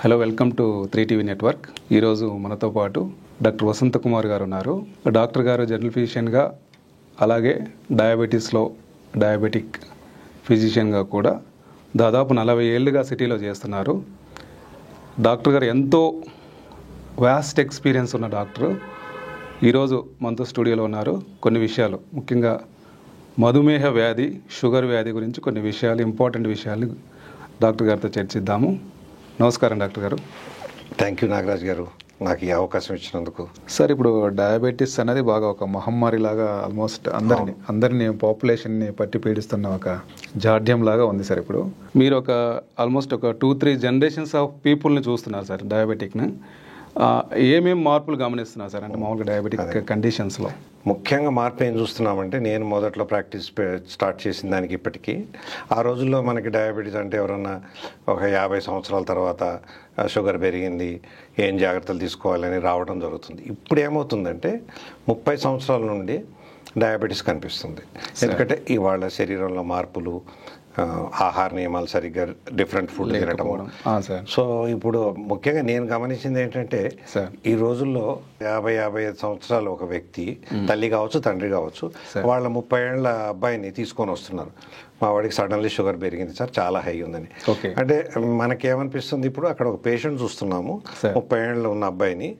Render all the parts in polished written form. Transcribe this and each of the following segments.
Hello, welcome to 3TV network. ఈరోజు మనతో పాటు డాక్టర్ వసంత కుమార్ గారు ఉన్నారు. డాక్టర్ గారు జనరల్ ఫిజిషియన్గా, అలాగే డయాబెటిక్ ఫిజిషియన్గా కూడా దాదాపు 40 ఏళ్ళుగా సిటీలో చేస్తున్నారు. డాక్టర్ గారు ఎంతో వాస్ట్ ఎక్స్పీరియన్స్ ఉన్న డాక్టర్ ఈరోజు మనతో స్టూడియోలో ఉన్నారు. కొన్ని విషయాలు, ముఖ్యంగా మధుమేహ వ్యాధి, షుగర్ వ్యాధి గురించి కొన్ని విషయాలు, ఇంపార్టెంట్ విషయాలు డాక్టర్ గారితో చర్చిద్దాము. నమస్కారం డాక్టర్ గారు. థ్యాంక్ యూ నాగరాజ్ గారు, నాకు ఈ అవకాశం ఇచ్చినందుకు. సార్, ఇప్పుడు డయాబెటీస్ అనేది బాగా ఒక మహమ్మారి లాగా ఆల్మోస్ట్ అందరినీ పాపులేషన్ని పట్టి పీడిస్తున్న ఒక జాడ్యం లాగా ఉంది సార్. ఇప్పుడు మీరు ఆల్మోస్ట్ ఒక 2-3 జనరేషన్స్ ఆఫ్ పీపుల్ని చూస్తున్నారు సార్ డయాబెటిక్ని. ఏమేమి మార్పులు గమనిస్తున్నారు సార్, అంటే మామూలుగా డయాబెటిక్ కండిషన్స్లో? ముఖ్యంగా మార్పు ఏం చూస్తున్నామంటే, నేను మొదట్లో ప్రాక్టీస్ స్టార్ట్ చేసిన దానికి ఇప్పటికీ, ఆ రోజుల్లో మనకి డయాబెటీస్ అంటే ఎవరన్నా ఒక 50 సంవత్సరాల తర్వాత షుగర్ పెరిగింది, ఏం జాగ్రత్తలు తీసుకోవాలని రావడం జరుగుతుంది. ఇప్పుడు ఏమవుతుందంటే 30 సంవత్సరాల నుండి డయాబెటీస్ కనిపిస్తుంది. ఎందుకంటే ఇవాళ శరీరంలో మార్పులు, ఆహార నియమాలు సరిగ్గా డిఫరెంట్ ఫుడ్ తినటం. సో ఇప్పుడు ముఖ్యంగా నేను గమనించింది ఏంటంటే, ఈ రోజుల్లో 50-55 సంవత్సరాలు ఒక వ్యక్తి, తల్లి కావచ్చు తండ్రి కావచ్చు, వాళ్ళ 30 ఏళ్ల అబ్బాయిని తీసుకొని వస్తున్నారు. మా వాడికి సడన్లీ షుగర్ పెరిగింది సార్, చాలా హై ఉందని. అంటే మనకేమనిపిస్తుంది, ఇప్పుడు అక్కడ ఒక పేషెంట్ చూస్తున్నాము, 30 ఏళ్ళు ఉన్న అబ్బాయిని.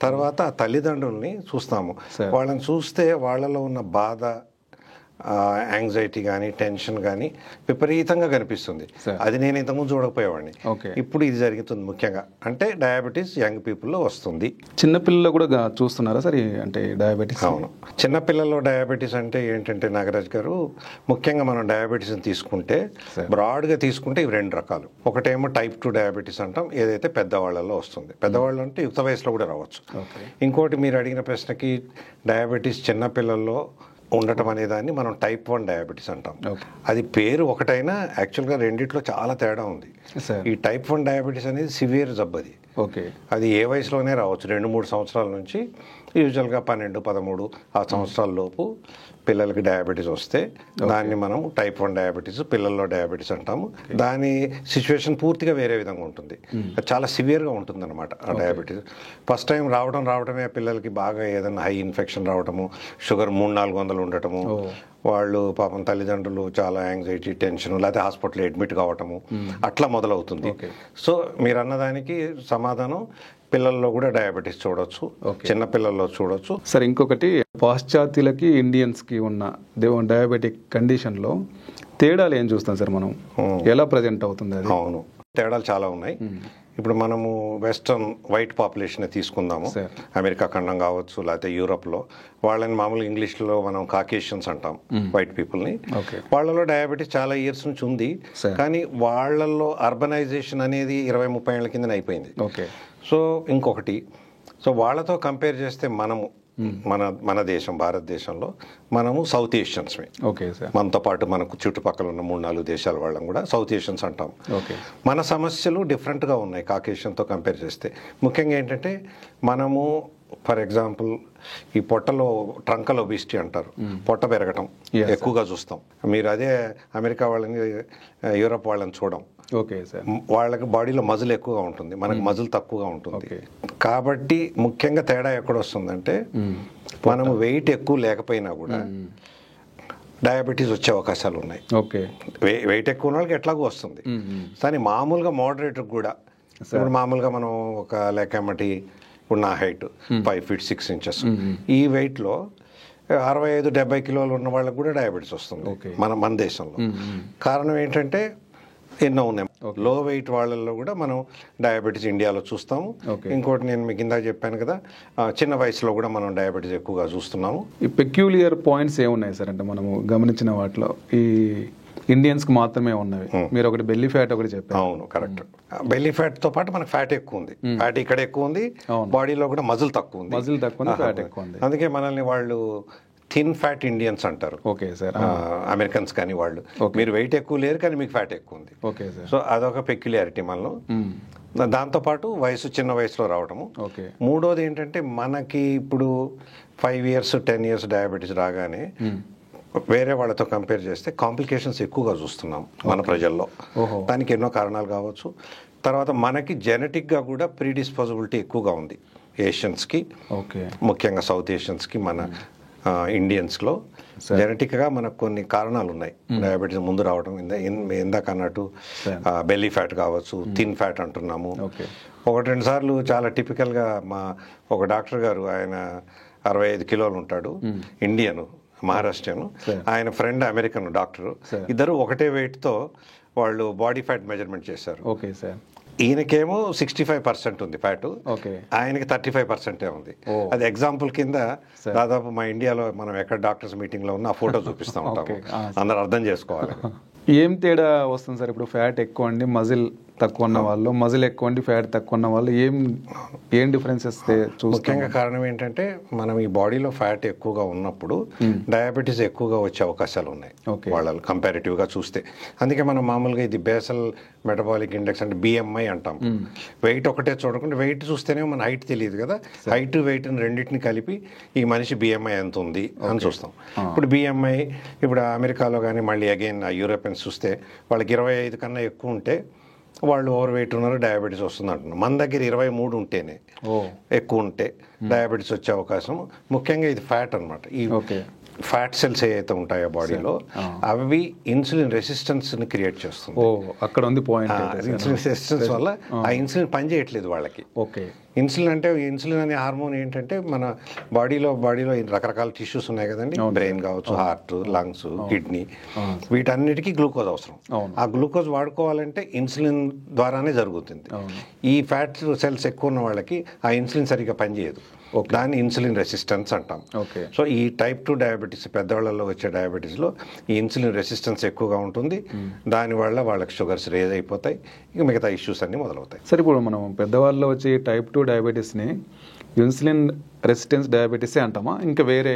తర్వాత తల్లిదండ్రుల్ని చూస్తాము. వాళ్ళని చూస్తే వాళ్ళలో ఉన్న బాధ, యాంగ్జైటీ కానీ, టెన్షన్ కానీ విపరీతంగా కనిపిస్తుంది. అది నేను ఇంతకుముందు చూడకపోయేవాడిని. ఇప్పుడు ఇది జరుగుతుంది. ముఖ్యంగా అంటే డయాబెటీస్ యంగ్ పీపుల్లో వస్తుంది. చిన్నపిల్లల్లో కూడా చూస్తున్నారా సార్ అంటే డయాబెటీస్? అవును, చిన్నపిల్లల్లో డయాబెటీస్ అంటే ఏంటంటే నాగరాజ్ గారు, ముఖ్యంగా మనం డయాబెటీస్ని తీసుకుంటే, బ్రాడ్గా తీసుకుంటే ఇవి 2 రకాలు. ఒకటేమో టైప్ 2 డయాబెటీస్ అంటాం, ఏదైతే పెద్దవాళ్ళలో వస్తుంది. పెద్దవాళ్ళు అంటే యుక్త వయసులో కూడా రావచ్చు. ఇంకోటి మీరు అడిగిన ప్రశ్నకి, డయాబెటీస్ చిన్నపిల్లల్లో ఉండటం అనేదాన్ని మనం టైప్ 1 డయాబెటీస్ అంటాం. అది పేరు ఒకటైనా యాక్చువల్గా రెండిట్లో చాలా తేడా ఉంది. ఈ టైప్ 1 డయాబెటీస్ అనేది సివియర్ జబ్బు. అది ఏ వయసులోనే రావచ్చు. 2-3 సంవత్సరాల నుంచి, యూజువల్గా 12-13 ఆ సంవత్సరాల లోపు పిల్లలకి డయాబెటీస్ వస్తే దాన్ని మనం టైప్ 1 డయాబెటీస్, పిల్లల్లో డయాబెటీస్ అంటాము. దాని సిచ్యువేషన్ పూర్తిగా వేరే విధంగా ఉంటుంది. చాలా సివియర్గా ఉంటుంది అనమాట ఆ డయాబెటీస్. ఫస్ట్ టైం రావడమే పిల్లలకి బాగా ఏదైనా హై ఇన్ఫెక్షన్ రావడము, షుగర్ 300-400 ఉండటము, వాళ్ళు పాపం తల్లిదండ్రులు చాలా యాంగ్జైటీ, టెన్షన్, లేకపోతే హాస్పిటల్ అడ్మిట్ కావటము, అట్లా మొదలవుతుంది. సో మీరు అన్నదానికి సమాధానం, పిల్లల్లో కూడా డయాబెటీస్ చూడొచ్చు, చిన్నపిల్లల్లో చూడొచ్చు. సార్, ఇంకొకటి, పాశ్చాత్యులకి ఇండియన్స్కి ఉన్న డయాబెటిక్ కండిషన్లో తేడాలు ఏం చూస్తాం సార్ మనం? ఎలా ప్రజెంట్ అవుతుంది అది? అవును, తేడాలు చాలా ఉన్నాయి. ఇప్పుడు మనము వెస్టర్న్ వైట్ పాపులేషన్ తీసుకుందాము. అమెరికా ఖండం కావచ్చు, లేకపోతే యూరోప్లో, వాళ్ళని మామూలు ఇంగ్లీష్లో మనం కాకేషియన్స్ అంటాం, వైట్ పీపుల్ని. వాళ్ళలో డయాబెటీస్ చాలా ఇయర్స్ నుంచి ఉంది, కానీ వాళ్ళల్లో అర్బనైజేషన్ అనేది 20-30 ఏళ్ల కింద అయిపోయింది. సో ఇంకొకటి, సో వాళ్ళతో కంపేర్ చేస్తే మనము మన దేశం, భారతదేశంలో మనము సౌత్ ఏషియన్స్మే. మనతో పాటు మనకు చుట్టుపక్కల ఉన్న 3-4 దేశాల వాళ్ళం కూడా సౌత్ ఏషియన్స్ అంటాం. మన సమస్యలు డిఫరెంట్గా ఉన్నాయి కాకేషియన్తో కంపేర్ చేస్తే. ముఖ్యంగా ఏంటంటే, మనము ఫర్ ఎగ్జాంపుల్ ఈ పొట్టలో ట్రంకల్ ఒబిసిటీ అంటారు, పొట్ట పెరగటం ఎక్కువగా చూస్తాం. మీరు అదే అమెరికా వాళ్ళని, యూరప్ వాళ్ళని చూడం. వాళ్ళకి బాడీలో మజిల్ ఎక్కువగా ఉంటుంది, మనకు మజిల్ తక్కువగా ఉంటుంది. కాబట్టి ముఖ్యంగా తేడా ఎక్కడ వస్తుందంటే, మనము వెయిట్ ఎక్కువ లేకపోయినా కూడా డయాబెటీస్ వచ్చే అవకాశాలు ఉన్నాయి. వెయిట్ ఎక్కువ ఉన్న వాళ్ళకి ఎట్లాగో వస్తుంది, కానీ మామూలుగా మోడరేట్ కూడా, ఇప్పుడు మామూలుగా మనం ఒక లెక్కమటి, ఇప్పుడు నా హైట్ 5 feet 6 inches, ఈ వెయిట్లో 65-70 కిలోలు ఉన్న వాళ్ళకి కూడా డయాబెటీస్ వస్తుంది మన దేశంలో. కారణం ఏంటంటే ఎన్నో ఉన్నాయి. లో వెయిట్ వాళ్ళల్లో కూడా మనం డయాబెటీస్ ఇండియాలో చూస్తాము. ఇంకోటి, నేను మీకు ఇందాక చెప్పాను కదా, చిన్న వయసులో కూడా మనం డయాబెటీస్ ఎక్కువగా చూస్తున్నాము. ఈ పెక్యూలియర్ పాయింట్స్ ఏమున్నాయి సార్, అంటే మనము గమనించిన వాటిలో ఈ ఇండియన్స్కి మాత్రమే ఉన్నవి? మీరు ఒకటి బెల్లీ ఫ్యాట్ ఒకటి చెప్పారు. అవును, కరెక్ట్. బెల్లీ ఫ్యాట్ తో పాటు మనకు ఫ్యాట్ ఎక్కువ ఉంది. ఫ్యాట్ ఇక్కడ ఎక్కువ ఉంది, బాడీలో కూడా మజిల్ తక్కువ ఉంది. ఫ్యాట్ ఎక్కువ ఉంది. అందుకే మనల్ని వాళ్ళు థిన్ ఫ్యాట్ ఇండియన్స్ అంటారు. అమెరికన్స్ కానీ వాళ్ళు, మీరు వెయిట్ ఎక్కువ లేరు కానీ మీకు ఫ్యాట్ ఎక్కువ ఉంది. సో అదొక పెక్యులారిటీ మనలో. దాంతోపాటు వయసు, చిన్న వయసులో రావడము. మూడోది ఏంటంటే, మనకి ఇప్పుడు 5 years 10 years డయాబెటీస్ రాగానే వేరే వాళ్ళతో కంపేర్ చేస్తే కాంప్లికేషన్స్ ఎక్కువగా చూస్తున్నాం మన ప్రజల్లో. దానికి ఎన్నో కారణాలు కావచ్చు. తర్వాత మనకి జెనెటిక్గా కూడా ప్రీడిస్పోజబిలిటీ ఎక్కువగా ఉంది ఏషియన్స్కి, ముఖ్యంగా సౌత్ ఏషియన్స్కి, మన ఇండియన్స్లో జెనెటిక్గా మనకు కొన్ని కారణాలు ఉన్నాయి డయాబెటీస్ ముందు రావడం. ఇందాక అన్నట్టు బెల్లీ ఫ్యాట్ కావచ్చు, థిన్ ఫ్యాట్ అంటున్నాము. 1-2 సార్లు చాలా టిపికల్గా మా ఒక డాక్టర్ గారు, ఆయన 65 కిలోలు ఉంటాడు, ఇండియన్, మహారాష్ట్రను. ఆయన ఫ్రెండ్ అమెరికన్ డాక్టర్. ఇద్దరు ఒకటే వెయిట్తో వాళ్ళు బాడీ ఫ్యాట్ మెజర్మెంట్ చేశారు. ఈయనకేమో 65% ఉంది ఫ్యాట్, ఆయనకి 35% ఉంది. అది ఎగ్జాంపుల్ కింద దాదాపు మా ఇండియాలో మనం ఎక్కడ డాక్టర్స్ మీటింగ్ లో ఉన్న ఆ ఫోటో చూపిస్తూ ఉంటాము, అందరూ అర్థం చేసుకోవాలి. ఏం తేడా వస్తుంది సార్ ఇప్పుడు? ఫ్యాట్ ఎక్కువ అండి, మజిల్ తక్కువ ఉన్న వాళ్ళు, మజిల్ ఎక్కువ అండి, ఫ్యాట్ తక్కువ ఉన్న వాళ్ళు, ఏం డిఫరెన్సెస్ చూస్తాం? ముఖ్యంగా కారణం ఏంటంటే మనం ఈ బాడీలో ఫ్యాట్ ఎక్కువగా ఉన్నప్పుడు డయాబెటీస్ ఎక్కువగా వచ్చే అవకాశాలు ఉన్నాయి వాళ్ళు కంపారిటివ్గా చూస్తే. అందుకే మనం మామూలుగా ఇది బేసల్ మెటబాలిక్ ఇండెక్స్ అంటే BMI అంటాం. వెయిట్ ఒకటే చూడకుండా వెయిట్ చూస్తేనే మన హైట్ తెలియదు కదా, హైట్ వెయిట్ రెండింటిని కలిపి ఈ మనిషి BMI ఎంత ఉంది అని చూస్తాం. ఇప్పుడు BMI ఇప్పుడు అమెరికాలో కానీ మళ్ళీ అగైన్ యూరోపియన్స్ చూస్తే వాళ్ళకి 25 కన్నా ఎక్కువ ఉంటే వాళ్ళు ఓవర్ వెయిట్ ఉన్నారు, డయాబెటీస్ వస్తుంది అంటున్నారు. మన దగ్గర 23 ఉంటేనే, ఎక్కువ ఉంటే డయాబెటీస్ వచ్చే అవకాశం. ముఖ్యంగా ఇది ఫ్యాట్ అనమాట. ఈ ఫ్యాట్ సెల్స్ ఏవైతే ఉంటాయో బాడీలో అవి ఇన్సులిన్ రెసిస్టెన్స్ ని క్రియేట్ చేస్తుంది. అక్కడ ఉంది పాయింట్. ఇన్సులిన్ రెసిస్టెన్స్ వల్ల ఆ ఇన్సులిన్ పని చేయట్లేదు వాళ్ళకి. ఇన్సులిన్ అంటే, ఇన్సులిన్ అనే హార్మోన్ ఏంటంటే మన బాడీలో రకరకాల టిష్యూస్ ఉన్నాయి కదండి, బ్రెయిన్ కావచ్చు, హార్ట్, లంగ్స్, కిడ్నీ, వీటన్నిటికీ గ్లూకోజ్ అవసరం. ఆ గ్లూకోజ్ వాడుకోవాలంటే ఇన్సులిన్ ద్వారానే జరుగుతుంది. ఈ ఫ్యాట్ సెల్స్ ఎక్కువ ఉన్న వాళ్ళకి ఆ ఇన్సులిన్ సరిగ్గా పనిచేయదు, దాన్ని ఇన్సులిన్ రెసిస్టెన్స్ అంటాం. సో ఈ టైప్ 2 డయాబెటీస్, పెద్దవాళ్ళలో వచ్చే డయాబెటీస్లో ఈ ఇన్సులిన్ రెసిస్టెన్స్ ఎక్కువగా ఉంటుంది. దానివల్ల వాళ్ళకి షుగర్స్ రేజ్ అయిపోతాయి, ఇక మిగతా ఇష్యూస్ అన్నీ మొదలవుతాయి. సరే, ఇప్పుడు మనం పెద్దవాళ్ళలో వచ్చే టైప్ 2 డయాబెటీస్ని ఇన్సులిన్ రెసిస్టెన్స్ డయాబెటీస్ అంటామా, ఇంకా వేరే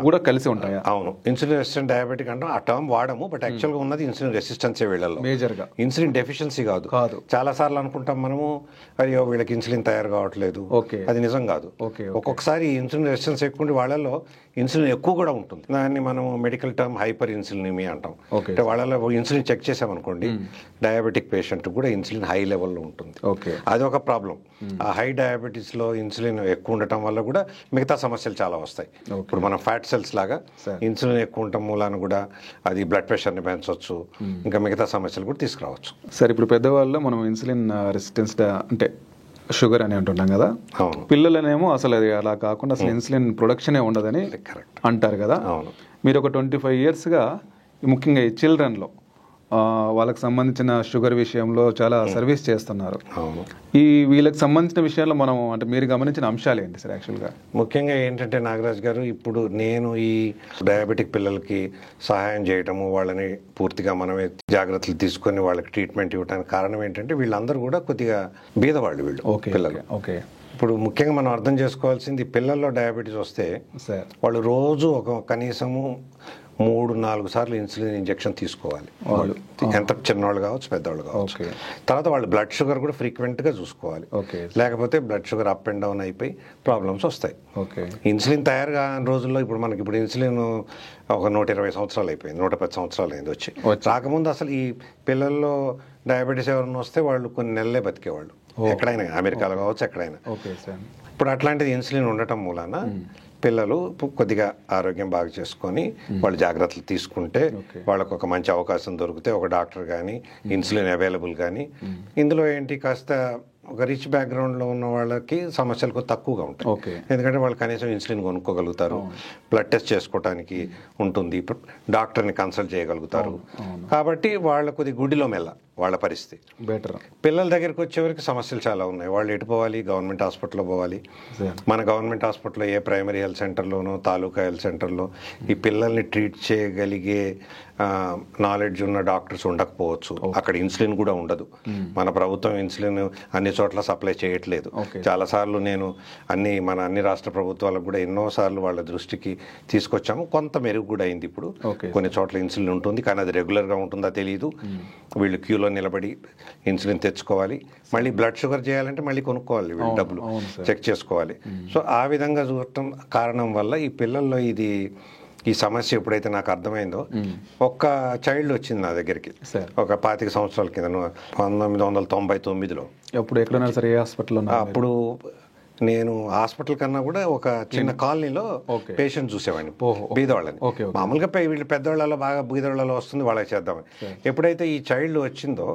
కూడా కలిసి ఉంటాయా? అవును, ఇన్సులిన్ రెసిస్టెంట్ డయాబెటిక్ అంటాం. ఆ టర్మ్ వాడము, బట్ యాక్చువల్గా ఉన్నది ఇన్సులిన్ రెసిస్టెన్సే వీళ్ళలో, మేజర్గా ఇన్సులిన్ డెఫిషియన్సీ కాదు. చాలా సార్లు అనుకుంటాం మనము, అయ్యో వీళ్ళకి ఇన్సులిన్ తయారు కావట్లేదు, అది నిజం కాదు. ఒక్కొక్కసారి ఇన్సులిన్ రెసిస్టెన్స్ ఎక్కువ ఉండి వాళ్ళలో ఇన్సులిన్ ఎక్కువ కూడా ఉంటుంది. దాన్ని మనం మెడికల్ టర్మ్ హైపర్ ఇన్సులినిమియా అంటాం. అంటే వాళ్ళలో ఇన్సులిన్ చెక్ చేసామనుకోండి, డయాబెటిక్ పేషెంట్ కూడా ఇన్సులిన్ హై లెవెల్లో ఉంటుంది. అది ఒక ప్రాబ్లం. ఆ హై డయాబెటీస్లో ఇన్సులిన్ ఎక్కువ ఉండటం వల్ల కూడా మిగతా సమస్యలు చాలా వస్తాయి. ఇప్పుడు మన ఫ్యాట్ సెల్స్ లాగా ఇన్సులిన్ ఎక్కువ ఉండటం మూలాన కూడా అది బ్లడ్ ప్రెషర్ని పెంచవచ్చు, ఇంకా మిగతా సమస్యలు కూడా తీసుకురావచ్చు. సరే, ఇప్పుడు పెద్దవాళ్ళలో మనం ఇన్సులిన్ రెసిస్టెన్స్ అంటే షుగర్ అని అంటున్నాం కదా, పిల్లలనేమో అసలు అది అలా కాకుండా అసలు ఇన్సులిన్ ప్రొడక్షనే ఉండదని అంటారు కదా. మీరు ఒక 25 yearsగా ముఖ్యంగా ఈ చిల్డ్రన్లో వాళ్ళకి సంబంధించిన షుగర్ విషయంలో చాలా సర్వీస్ చేస్తున్నారు. ఈ వీళ్ళకి సంబంధించిన విషయాల్లో మనం అంటే మీరు గమనించిన అంశాలు ఏంటి సార్? యాక్చువల్గా ముఖ్యంగా ఏంటంటే నాగరాజ్ గారు, ఇప్పుడు నేను ఈ డయాబెటిక్ పిల్లలకి సహాయం చేయటము, వాళ్ళని పూర్తిగా మనమే జాగ్రత్తలు తీసుకొని వాళ్ళకి ట్రీట్మెంట్ ఇవ్వడానికి కారణం ఏంటంటే వీళ్ళందరూ కూడా కొద్దిగా బీదవాళ్ళు వీళ్ళు పిల్లలు. ఇప్పుడు ముఖ్యంగా మనం అర్థం చేసుకోవాల్సింది, పిల్లల్లో డయాబెటీస్ వస్తే వాళ్ళు రోజు ఒక కనీసము 3-4 సార్లు ఇన్సులిన్ ఇంజెక్షన్ తీసుకోవాలి. వాళ్ళు ఎంత చిన్నవాళ్ళు కావచ్చు, పెద్దవాళ్ళు కావచ్చు. తర్వాత వాళ్ళు బ్లడ్ షుగర్ కూడా ఫ్రీక్వెంట్గా చూసుకోవాలి, లేకపోతే blood sugar up and down అయిపోయి ప్రాబ్లమ్స్ వస్తాయి. ఇన్సులిన్ తయారు కాని రోజుల్లో ఇప్పుడు మనకి ఇప్పుడు ఇన్సులిన్ ఒక 120 సంవత్సరాలు అయిపోయింది, 110 సంవత్సరాలు అయింది వచ్చి. రాకముందు అసలు ఈ పిల్లల్లో డయాబెటీస్ ఎవరైనా వస్తే వాళ్ళు కొన్ని నెలలే బతికేవాళ్ళు, ఎక్కడైనా, అమెరికాలో కావచ్చు, ఎక్కడైనా. ఇప్పుడు అట్లాంటిది ఇన్సులిన్ ఉండటం మూలాన పిల్లలు కొద్దిగా ఆరోగ్యం బాగా చేసుకొని వాళ్ళు జాగ్రత్తలు తీసుకుంటే వాళ్ళకు ఒక మంచి అవకాశం దొరికితే, ఒక డాక్టర్ కానీ ఇన్సులిన్ అవైలబుల్ కానీ. ఇందులో ఏంటి, కాస్త ఒక రిచ్ బ్యాక్గ్రౌండ్లో ఉన్న వాళ్ళకి సమస్యలు తక్కువగా ఉంటాయి, ఎందుకంటే వాళ్ళు కనీసం ఇన్సులిన్ కొనుక్కోగలుగుతారు, బ్లడ్ టెస్ట్ చేసుకోవడానికి ఉంటుంది, డాక్టర్ని కన్సల్ట్ చేయగలుగుతారు. కాబట్టి వాళ్ళ కొద్ది గుడిలో మెల్ల వాళ్ళ పరిస్థితి బెటర్. పిల్లల దగ్గరికి వచ్చేవరకు సమస్యలు చాలా ఉన్నాయి. వాళ్ళు ఎటు పోవాలి? గవర్నమెంట్ హాస్పిటల్లో పోవాలి. మన గవర్నమెంట్ హాస్పిటల్లో a primary health సెంటర్లోనో, taluka health సెంటర్లో ఈ పిల్లల్ని ట్రీట్ చేయగలిగే నాలెడ్జ్ ఉన్న డాక్టర్స్ ఉండకపోవచ్చు. అక్కడ ఇన్సులిన్ కూడా ఉండదు. మన ప్రభుత్వం ఇన్సులిన్ అన్ని చోట్ల సప్లై చేయట్లేదు. చాలాసార్లు నేను అన్ని రాష్ట్ర ప్రభుత్వాలకు కూడా ఎన్నోసార్లు వాళ్ళ దృష్టికి తీసుకొచ్చాము. కొంత మెరుగు కూడా అయింది. ఇప్పుడు కొన్ని చోట్ల ఇన్సులిన్ ఉంటుంది, కానీ అది రెగ్యులర్గా ఉంటుందా తెలియదు. వీళ్ళు క్యూలో నిలబడి ఇన్సులిన్ తెచ్చుకోవాలి, మళ్ళీ బ్లడ్ షుగర్ చేయాలంటే మళ్ళీ కొనుక్కోవాలి, వీళ్ళు డబ్బులు చెక్ చేసుకోవాలి. సో ఆ విధంగా చూడటం కారణం వల్ల ఈ పిల్లల్లో ఇది ఈ సమస్య ఎప్పుడైతే నాకు అర్థమైందో ఒక్క చైల్డ్ వచ్చింది నా దగ్గరికి ఒక 25 సంవత్సరాల కింద 1999లో. అప్పుడు ఎక్కడున్నారు సార్, ఏ హాస్పిటల్లో? అప్పుడు నేను హాస్పిటల్ కన్నా కూడా ఒక చిన్న కాలనీలో పేషెంట్ చూసేవాడిని, బీదవాళ్ళని. మామూలుగా వీళ్ళు పెద్దవాళ్ళలో బాగా బీదవాళ్ళలో వస్తుంది, వాళ్ళకి చేద్దామని. ఎప్పుడైతే ఈ చైల్డ్ వచ్చిందో,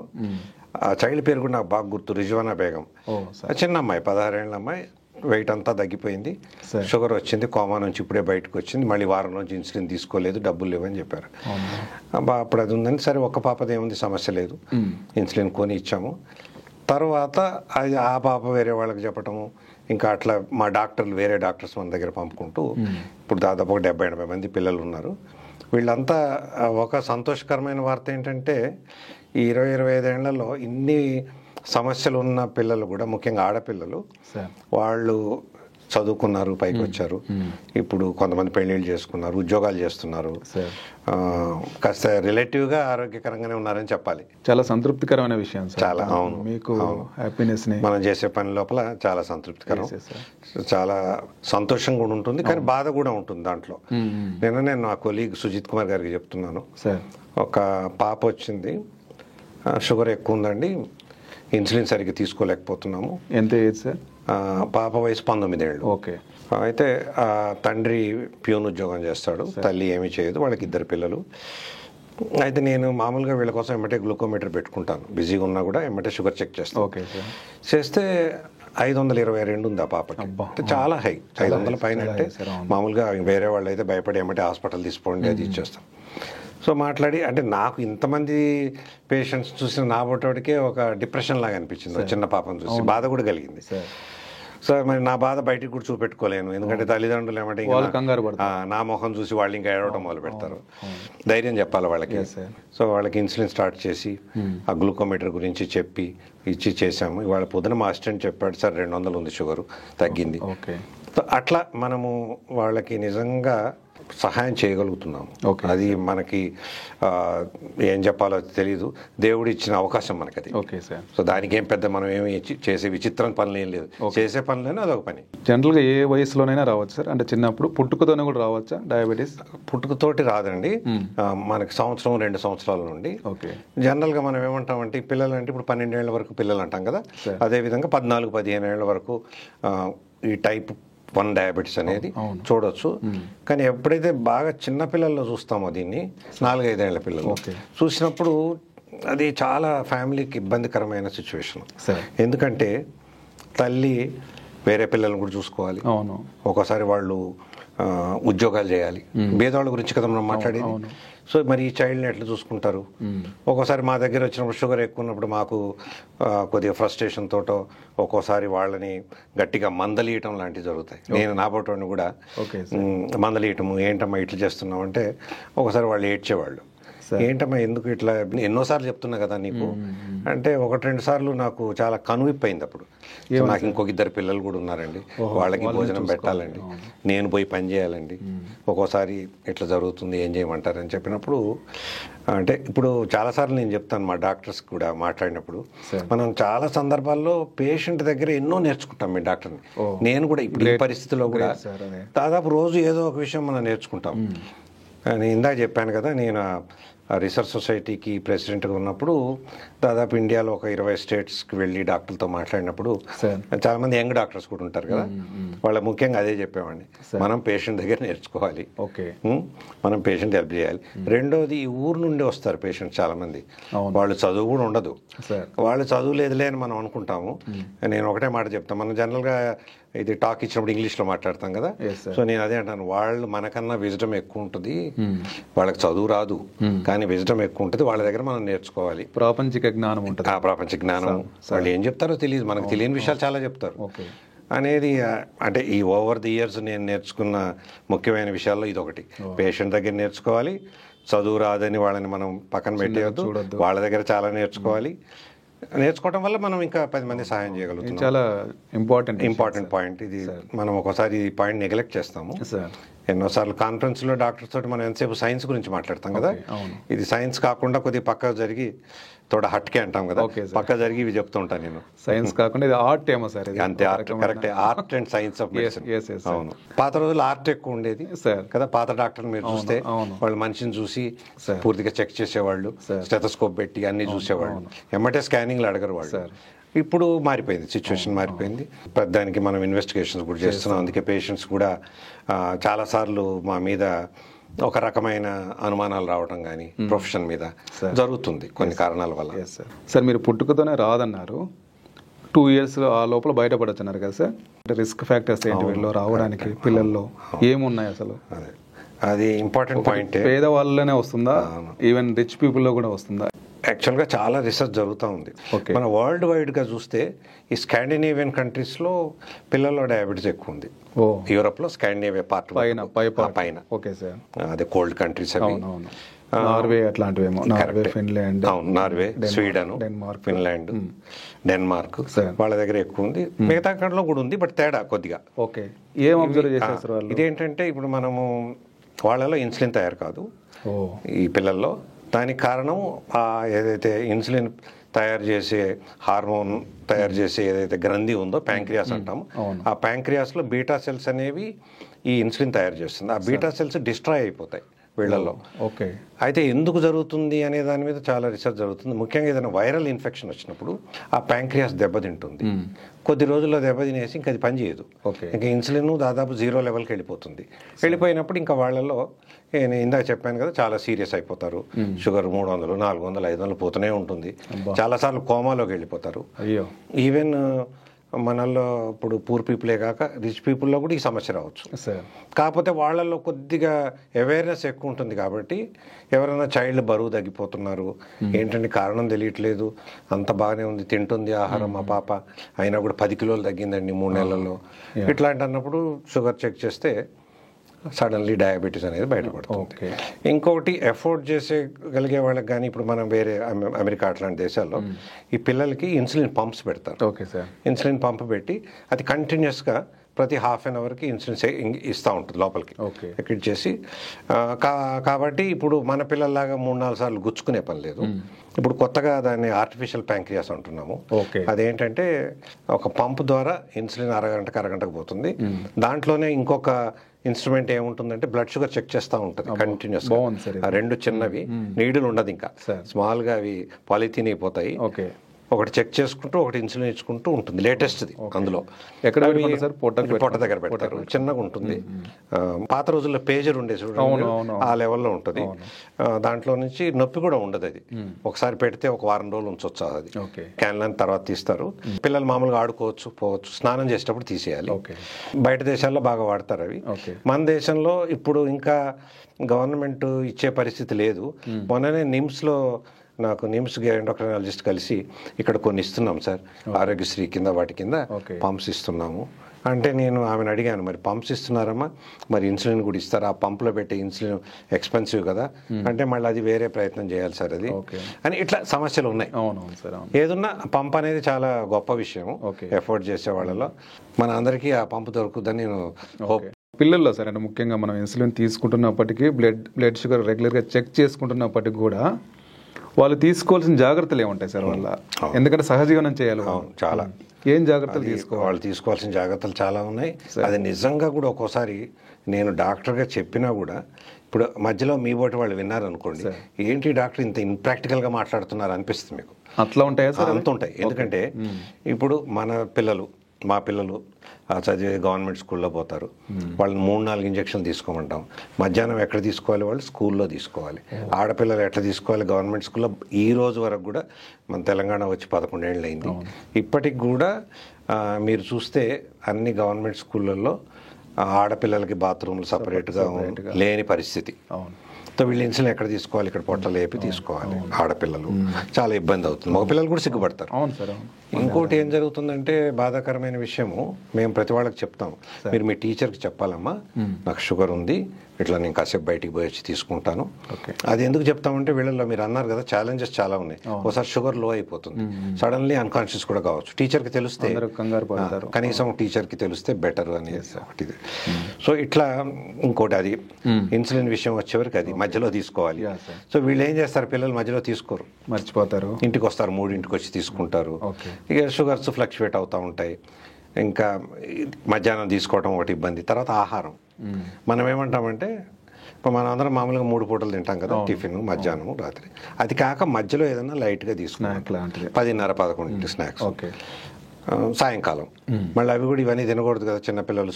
ఆ చైల్డ్ పేరు కూడా నాకు బాగా గుర్తు, రిజ్వానా బేగం. చిన్న అమ్మాయి, 16 ఏళ్ళ అమ్మాయి. వెయిట్ అంతా తగ్గిపోయింది, షుగర్ వచ్చింది, కోమా నుంచి ఇప్పుడే బయటకు వచ్చింది, మళ్ళీ వారం నుంచి ఇన్సులిన్ తీసుకోలేదు, డబ్బులు లేవని చెప్పారు. అప్పుడు అది ఉందని, సరే ఒక్క పాపది ఏముంది, సమస్య లేదు, ఇన్సులిన్ కొని ఇచ్చాము. తర్వాత అది ఆ పాప వేరే వాళ్ళకి చెప్పటము, ఇంకా అట్లా మా డాక్టర్లు వేరే డాక్టర్స్ మన దగ్గర పంపుకుంటూ ఇప్పుడు దాదాపు 70-80 మంది పిల్లలు ఉన్నారు. వీళ్ళంతా ఒక సంతోషకరమైన వార్త ఏంటంటే, ఈ 20-25 ఏళ్లలో ఇన్ని సమస్యలు ఉన్న పిల్లలు కూడా, ముఖ్యంగా ఆడపిల్లలు, వాళ్ళు చదువుకున్నారు, పైకి వచ్చారు. ఇప్పుడు కొంతమంది పెళ్లిళ్ళు చేసుకున్నారు, ఉద్యోగాలు చేస్తున్నారు, కాస్త రిలేటివ్గా ఆరోగ్యకరంగానే ఉన్నారని చెప్పాలి. చాలా సంతృప్తికరమైన విషయం సార్. చాలా. అవును, మీకు హ్యాపీనెస్ మనం చేసే పని లోపల చాలా సంతృప్తికరం, చాలా సంతోషంగా కూడా ఉంటుంది, కానీ బాధ కూడా ఉంటుంది దాంట్లో. నేను నా కొలీగ్ సుజిత్ కుమార్ గారికి చెప్తున్నాను, ఒక పాప వచ్చింది, షుగర్ ఎక్కువ ఉందండి, ఇన్సులిన్ సరిగ్గా తీసుకోలేకపోతున్నాము. ఎంత ఏజ్ సార్? పాప వయసు 19 ఏళ్ళు. ఓకే. అయితే తండ్రి ప్యూన్ ఉద్యోగం చేస్తాడు, తల్లి ఏమీ చేయదు, వాళ్ళకి 2 పిల్లలు. అయితే నేను మామూలుగా వీళ్ళ కోసం ఎమ్మటే గ్లూకోమీటర్ పెట్టుకుంటాను, బిజీగా ఉన్నా కూడా ఎమ్మటే షుగర్ చెక్ చేస్తాను. Okay sir. చేస్తే 522 ఉంది ఆ పాపకి. చాలా హై, 500 పైన. అంటే మామూలుగా వేరే వాళ్ళు అయితే భయపడి ఎమ్మటే హాస్పిటల్ తీసుకోండి, అది ఇచ్చేస్తాం. సో మాట్లాడి, అంటే నాకు ఇంతమంది పేషెంట్స్ చూసిన నా బొట్టోడికే ఒక డిప్రెషన్ లాగా అనిపించింది, చిన్న పాపను చూసి బాధ కూడా కలిగింది. సో మరి నా బాధ బయటికి కూడా చూపెట్టుకోలేను, ఎందుకంటే తల్లిదండ్రులు ఏమంటే నా ముఖం చూసి వాళ్ళు ఇంకా ఏడవడం మొదలు పెడతారు. ధైర్యం చెప్పాలి వాళ్ళకి. సో వాళ్ళకి ఇన్సులిన్ స్టార్ట్ చేసి ఆ గ్లూకోమీటర్ గురించి చెప్పి ఇచ్చి చేసాము. ఇవాళ పొద్దున మా అసిస్టెంట్ చెప్పాడు, సార్ 200 ఉంది షుగరు, తగ్గింది. సో అట్లా మనము వాళ్ళకి నిజంగా సహాయం చేయగలుగుతున్నాము. అది మనకి ఏం చెప్పాలో తెలియదు, దేవుడు ఇచ్చిన అవకాశం మనకి అది. సో దానికి ఏం పెద్ద మనం ఏమి చేసే విచిత్రం పనులు ఏం లేదు, చేసే పనులైనా అదొక పని. జనరల్గా ఏ వయసులోనైనా రావచ్చు సార్? అంటే చిన్నప్పుడు పుట్టుకతోనే కూడా రావచ్చా డయాబెటీస్? పుట్టుకతోటి రాదండి, మనకి 1-2 సంవత్సరాల నుండి. జనరల్గా మనం ఏమంటామంటే, పిల్లలు అంటే ఇప్పుడు 12 ఏళ్ల వరకు పిల్లలు అంటాం కదా, అదేవిధంగా 14-15 ఏళ్ల వరకు ఈ టైప్ 1 డయాబెటీస్ అనేది చూడొచ్చు. కానీ ఎప్పుడైతే బాగా చిన్న పిల్లల్లో చూస్తామో దీన్ని, 4-5 ఏళ్ల పిల్లలు చూసినప్పుడు, అది చాలా ఫ్యామిలీకి ఇబ్బందికరమైన సిచ్యువేషన్. ఎందుకంటే తల్లి వేరే పిల్లలను కూడా చూసుకోవాలి, ఒక్కోసారి వాళ్ళు ఉద్యోగాలు చేయాలి, భేదవాళ్ళ గురించి కదా మనం మాట్లాడేది. సో మరి ఈ చైల్డ్ని ఎట్లా చూసుకుంటారు? ఒక్కోసారి మా దగ్గర వచ్చినప్పుడు షుగర్ ఎక్కువ ఉన్నప్పుడు మాకు కొద్దిగా ఫ్రస్ట్రేషన్ తోటో, ఒక్కోసారి వాళ్ళని గట్టిగా మందలియటం లాంటివి జరుగుతాయి. నేను నా బోటోని కూడా మందలియటము, ఏంటమ్మా ఇట్లా చేస్తున్నావు అంటే, ఒకసారి వాళ్ళు ఏడ్చేవాళ్ళు, ఏంటమ్మా ఎందుకు ఇట్లా, ఎన్నోసార్లు చెప్తున్నా కదా నీకు అంటే. 1-2 సార్లు నాకు చాలా కనువిప్పయింది అప్పుడు. నాకు ఇంకొక 2 పిల్లలు కూడా ఉన్నారండి, వాళ్ళకి భోజనం పెట్టాలండి, నేను పోయి పని చేయాలండి, ఒక్కోసారి ఇట్లా జరుగుతుంది, ఏం చేయమంటారని చెప్పినప్పుడు, అంటే ఇప్పుడు చాలాసార్లు నేను చెప్తాను మా డాక్టర్స్ కూడా మాట్లాడినప్పుడు, మనం చాలా సందర్భాల్లో పేషెంట్ దగ్గర ఎన్నో నేర్చుకుంటాం. మీ డాక్టర్ని నేను కూడా ఇప్పుడు ఈ పరిస్థితిలో కూడా దాదాపు రోజు ఏదో ఒక విషయం మనం నేర్చుకుంటాం. నేను ఇందాక చెప్పాను కదా, నేను రీసెర్చ్ సొసైటీకి ప్రెసిడెంట్గా ఉన్నప్పుడు దాదాపు ఇండియాలో ఒక 20 స్టేట్స్కి వెళ్ళి డాక్టర్లతో మాట్లాడినప్పుడు, చాలామంది యంగ్ డాక్టర్స్ కూడా ఉంటారు కదా, వాళ్ళ ముఖ్యంగా అదే చెప్పేవాడిని, మనం పేషెంట్ దగ్గర నేర్చుకోవాలి, మనం పేషెంట్ హెల్ప్ చేయాలి. రెండోది, ఈ ఊరు నుండి వస్తారు పేషెంట్ చాలామంది, వాళ్ళు చదువు కూడా ఉండదు, వాళ్ళు చదువు లేదులే అని మనం అనుకుంటాము. నేను ఒకటే మాట చెప్తాను, మనం జనరల్గా ఇది టాక్ ఇచ్చినప్పుడు ఇంగ్లీష్లో మాట్లాడతాం కదా, సో నేను అదే అంటాను, వాళ్ళు మనకన్నా విజడం ఎక్కువ ఉంటుంది, వాళ్ళకి చదువు రాదు కానీ విజడం ఎక్కువ ఉంటుంది, వాళ్ళ దగ్గర మనం నేర్చుకోవాలి. ప్రాపంచిక జ్ఞానం ఉంటుంది, ఆ ప్రాపంచిక జ్ఞానం, వాళ్ళు ఏం చెప్తారో తెలియదు, మనకు తెలియని విషయాలు చాలా చెప్తారు అనేది. అంటే ఈ ఓవర్ ది ఇయర్స్ నేను నేర్చుకున్న ముఖ్యమైన విషయాల్లో ఇదొకటి. పేషెంట్ దగ్గర నేర్చుకోవాలి, చదువు రాదని వాళ్ళని మనం పక్కన పెట్టేయద్దు, వాళ్ళ దగ్గర చాలా నేర్చుకోవాలి. నేర్చుకోవడం వల్ల మనం ఇంకా 10 మంది సహాయం చేయగలుగుతాం. చాలా ఇంపార్టెంట్ పాయింట్ ఇది. మనం ఒకసారి ఈ పాయింట్ నెగ్లెక్ట్ చేస్తాము. ఎన్నోసార్లు కాన్ఫరెన్స్లో డాక్టర్స్ తోటి మనం ఎంతసేపు సైన్స్ గురించి మాట్లాడతాం కదా, ఇది సైన్స్ కాకుండా కొద్దిగా పక్క జరిగి తోడ హట్కే అంటాం కదా, పక్క జరిగి ఇవి చెప్తూ ఉంటాను నేను. సైన్స్ కాకుండా ఇది ఆర్ట్ ఏమో సార్, అంతే, ఆర్ట్ కరెక్టే, art and science of medicine. అవును, పాత రోజుల్లో ఆర్ట్ ఎక్కువ ఉండేది కదా, పాత డాక్టర్లు మీరు చూస్తే వాళ్ళు మనిషిని చూసి పూర్తిగా చెక్ చేసేవాళ్ళు, స్టెథోస్కోప్ పెట్టి అన్ని చూసేవాళ్ళు, ఎమ్మటే స్కానింగ్లు అడగరు వాళ్ళు. ఇప్పుడు మారిపోయింది, సిచ్యువేషన్ మారిపోయింది. దానికి మనం ఇన్వెస్టిగేషన్స్ కూడా చేస్తున్నాం. అందుకే పేషెంట్స్ కూడా చాలాసార్లు మా మీద ఒక రకమైన అనుమానాలు రావడం కానీ ప్రొఫెషన్ మీద జరుగుతుంది కొన్ని కారణాల వల్ల. సార్ మీరు పుట్టుకతోనే రాదన్నారు, 2 years ఆ లోపల బయటపడొచ్చున్నారు కదా సార్, అంటే రిస్క్ ఫ్యాక్టర్స్ ఏంటి వీళ్ళు రావడానికి, పిల్లల్లో ఏమున్నాయి అసలు? అది ఇంపార్టెంట్ పాయింట్. పేదవాళ్ళనే వస్తుందా, ఈవెన్ రిచ్ పీపుల్లో కూడా వస్తుందా? యాక్చువల్గా చాలా రీసెర్చ్ జరుగుతూ ఉంది. మన వరల్డ్ వైడ్గా చూస్తే ఈ స్కాండినేవియన్ కంట్రీస్లో పిల్లల్లో డయాబెటీస్ ఎక్కువ ఉంది. యూరోప్లో స్కాండినేవియా పార్ట్ పైన, ఓకే సార్, అదే కోల్డ్ కంట్రీస్ అవి, నార్వే అట్లాంటివేమో, Finland, Norway, Sweden, Finland, Denmark, వాళ్ళ దగ్గర ఎక్కువ ఉంది. మిగతా కంట్రీలో కూడా ఉంది, బట్ తేడా కొద్దిగా. ఓకే, ఏం అబ్జర్వ్ చేస్తారు వాళ్ళు? ఇదేంటంటే ఇప్పుడు మనము వాళ్ళలో ఇన్సులిన్ తయారు కాదు ఈ పిల్లల్లో. దానికి కారణం ఏదైతే ఇన్సులిన్ తయారు చేసే హార్మోన్ తయారు చేసే ఏదైతే గ్రంథి ఉందో ప్యాంక్రియాస్ అంటాము, ఆ ప్యాంక్రియాస్లో బీటా సెల్స్ అనేవి ఈ ఇన్సులిన్ తయారు చేస్తుంది. ఆ బీటా సెల్స్ డిస్ట్రాయ్ అయిపోతాయి వీళ్ళల్లో. ఓకే, అయితే ఎందుకు జరుగుతుంది అనే దాని మీద చాలా రీసెర్చ్ జరుగుతుంది. ముఖ్యంగా ఏదైనా వైరల్ ఇన్ఫెక్షన్ వచ్చినప్పుడు ఆ ప్యాంక్రియాస్ దెబ్బతింటుంది. కొద్ది రోజుల్లో దెబ్బతినేసి ఇంకా అది పనిచేయదు. ఇంకా ఇన్సులిన్ దాదాపు 0 లెవెల్కి వెళ్ళిపోతుంది. వెళ్ళిపోయినప్పుడు ఇంకా వాళ్ళలో నేను ఇందాక చెప్పాను కదా, చాలా సీరియస్ అయిపోతారు. షుగర్ 300, 400, 500 పోతూనే ఉంటుంది. చాలాసార్లు కోమాలోకి వెళ్ళిపోతారు. ఈవెన్ మనల్లో ఇప్పుడు పూర్ పీపులే కాక రిచ్ పీపుల్లో కూడా ఈ సమస్య రావచ్చు. కాకపోతే వాళ్ళల్లో కొద్దిగా అవేర్నెస్ ఎక్కువ ఉంటుంది కాబట్టి ఎవరైనా చైల్డ్ బరువు తగ్గిపోతున్నారు, ఏంటంటే కారణం తెలియట్లేదు, అంత బాగానే ఉంది, తింటుంది ఆహారం మా పాప, అయినా కూడా 10 కిలోలు తగ్గిందండి 3 నెలల్లో, ఇట్లాంటి అన్నప్పుడు షుగర్ చెక్ చేస్తే సడన్లీ డయాబెటీస్ అనేది బయటపడుతుంది. ఇంకొకటి ఎఫోర్డ్ చేసేగలిగే వాళ్ళకి కానీ, ఇప్పుడు మనం వేరే అమెరికా అట్లాంటి దేశాల్లో ఈ పిల్లలకి ఇన్సులిన్ పంప్స్ పెడతారు. ఇన్సులిన్ పంప్ పెట్టి అది కంటిన్యూస్గా ప్రతి ½ an hourకి ఇన్సులిన్ ఇస్తూ ఉంటుంది లోపలికి ఎక్కిచ్చేసి. కాబట్టి ఇప్పుడు మన పిల్లల్లాగా 3-4 సార్లు గుచ్చుకునే పని లేదు. ఇప్పుడు కొత్తగా దాన్ని ఆర్టిఫిషియల్ ప్యాంక్రియాస్ అంటున్నాము. అదేంటంటే ఒక పంప్ ద్వారా ఇన్సులిన్ అరగంటకు పోతుంది. దాంట్లోనే ఇంకొక ఇన్స్ట్రుమెంట్ ఏముంటుందంటే బ్లడ్ షుగర్ చెక్ చేస్తూ ఉంటుంది కంటిన్యూస్. ఆ 2 చిన్నవి నీడిల్ ఉండదు, ఇంకా స్మాల్గా అవి పాలిథీన్ అయిపోతాయి. ఒకటి చెక్ చేసుకుంటూ ఒకటి ఇన్సులిన్ ఇచ్చుకుంటూ ఉంటుంది, లేటెస్ట్ది. అందులో పొట్ట దగ్గర పెడతారు, చిన్నగా ఉంటుంది. పాత రోజుల్లో పేజర్ ఉండేది చూడండి, ఆ లెవెల్లో ఉంటుంది. దాంట్లో నుంచి నొప్పి కూడా ఉండదు. అది ఒకసారి పెడితే ఒక వారం రోజులు ఉంచవచ్చు. అది క్యాన్లైన్ తర్వాత తీస్తారు. పిల్లలు మామూలుగా ఆడుకోవచ్చు, పోవచ్చు, స్నానం చేసేటప్పుడు తీసేయాలి. బయట దేశాల్లో బాగా వాడతారు అవి. మన దేశంలో ఇప్పుడు ఇంకా గవర్నమెంట్ ఇచ్చే పరిస్థితి లేదు. మొన్ననే నిమ్స్లో నాకు నిమ్స్ ఎండోక్రైనాలజిస్ట్ కలిసి ఇక్కడ కొన్ని ఇస్తున్నాం సార్, ఆరోగ్యశ్రీ కింద వాటి కింద పంప్స్ ఇస్తున్నాము అంటే, నేను ఆమెను అడిగాను, మరి పంప్స్ ఇస్తున్నారమ్మా, మరి ఇన్సులిన్ కూడా ఇస్తారా? ఆ పంపులో పెట్టే ఇన్సులిన్ ఎక్స్పెన్సివ్ కదా అంటే, మళ్ళీ అది వేరే ప్రయత్నం చేయాలి సార్ అది అని. ఇట్లా సమస్యలు ఉన్నాయి. ఏదున్నా పంప్ అనేది చాలా గొప్ప విషయం ఎఫోర్డ్ చేసే వాళ్ళలో. మన అందరికీ ఆ పంపు దొరుకుతుందని నేను హోప్. పిల్లల్లో సరే, అంటే ముఖ్యంగా మనం ఇన్సులిన్ తీసుకుంటున్నప్పటికీ, బ్లడ్ షుగర్ రెగ్యులర్గా చెక్ చేసుకుంటున్నప్పటికీ కూడా వాళ్ళు తీసుకోవాల్సిన జాగ్రత్తలు ఏముంటాయి సార్ వాళ్ళ? ఎందుకంటే సహజీవనం చేయాలి, చాలా ఏం జాగ్రత్తలు తీసుకోవాలి? వాళ్ళు తీసుకోవాల్సిన జాగ్రత్తలు చాలా ఉన్నాయి. అది నిజంగా కూడా ఒక్కోసారి నేను డాక్టర్గా చెప్పినా కూడా, ఇప్పుడు మధ్యలో మీ బోటి వాళ్ళు విన్నారనుకోండి, ఏంటి డాక్టర్ ఇంత ఇంప్రాక్టికల్గా మాట్లాడుతున్నారు అనిపిస్తుంది మీకు. అట్లా ఉంటాయా సార్? అంత ఉంటాయి. ఎందుకంటే ఇప్పుడు మా పిల్లలు చదివే గవర్నమెంట్ స్కూల్లో పోతారు. వాళ్ళని 3-4 ఇంజక్షన్లు తీసుకోమంటాం. మధ్యాహ్నం ఎక్కడ తీసుకోవాలి? వాళ్ళు స్కూల్లో తీసుకోవాలి. ఆడపిల్లలు ఎట్లా తీసుకోవాలి? గవర్నమెంట్ స్కూల్లో. ఈ రోజు వరకు కూడా మన తెలంగాణ వచ్చి 11 ఏళ్ళు అయింది. ఇప్పటికి కూడా మీరు చూస్తే అన్ని గవర్నమెంట్ స్కూళ్ళల్లో ఆడపిల్లలకి బాత్రూమ్లు సపరేట్గా లేని పరిస్థితి. సో వీళ్ళు ఇన్సులిన్ ఎక్కడ తీసుకోవాలి, ఇక్కడ పొట్టలు వేపి తీసుకోవాలి. ఆడపిల్లలు చాలా ఇబ్బంది అవుతుంది, మగపిల్లలు కూడా సిగ్గుపడతారు. అవును సార్. ఇంకోటి ఏం జరుగుతుందంటే బాధాకరమైన విషయము, మేము ప్రతి వాళ్ళకి చెప్తాం, మీరు మీ టీచర్కి చెప్పాలమ్మా నాకు షుగర్ ఉంది, ఇట్లా నేను కాసేపు బయటికి పోయి వచ్చి తీసుకుంటాను. అది ఎందుకు చెప్తామంటే వీళ్ళలో మీరు అన్నారు కదా ఛాలెంజెస్ చాలా ఉన్నాయి. ఒకసారి షుగర్ లో అయిపోతుంది, సడన్లీ అన్కాన్షియస్ కూడా కావచ్చు. టీచర్కి తెలిస్తే, కనీసం టీచర్కి తెలిస్తే బెటర్ అనేది ఒకటి. సో ఇట్లా ఇంకోటి అది ఇన్సులిన్ విషయం వచ్చేవరకు అది మధ్యలో తీసుకోవాలి. సో వీళ్ళు ఏం చేస్తారు, పిల్లలు మధ్యలో తీసుకోరు, మర్చిపోతారు, ఇంటికి వస్తారు, 3 వచ్చి తీసుకుంటారు. ఇక షుగర్స్ ఫ్లక్చువేట్ అవుతూ ఉంటాయి. ఇంకా మధ్యాహ్నం తీసుకోవడం ఒకటి ఇబ్బంది. తర్వాత ఆహారం, మనం ఏమంటామంటే ఇప్పుడు మనం అందరం మామూలుగా 3 పూటలు తింటాం కదా, టిఫిన్, మధ్యాహ్నం, రాత్రి. అది కాక మధ్యలో ఏదైనా లైట్గా తీసుకున్నాం, 10:30-11 స్నాక్స్. సాయంకాలం మళ్ళీ అవి కూడా ఇవన్నీ తినకూడదు కదా, చిన్నపిల్లలు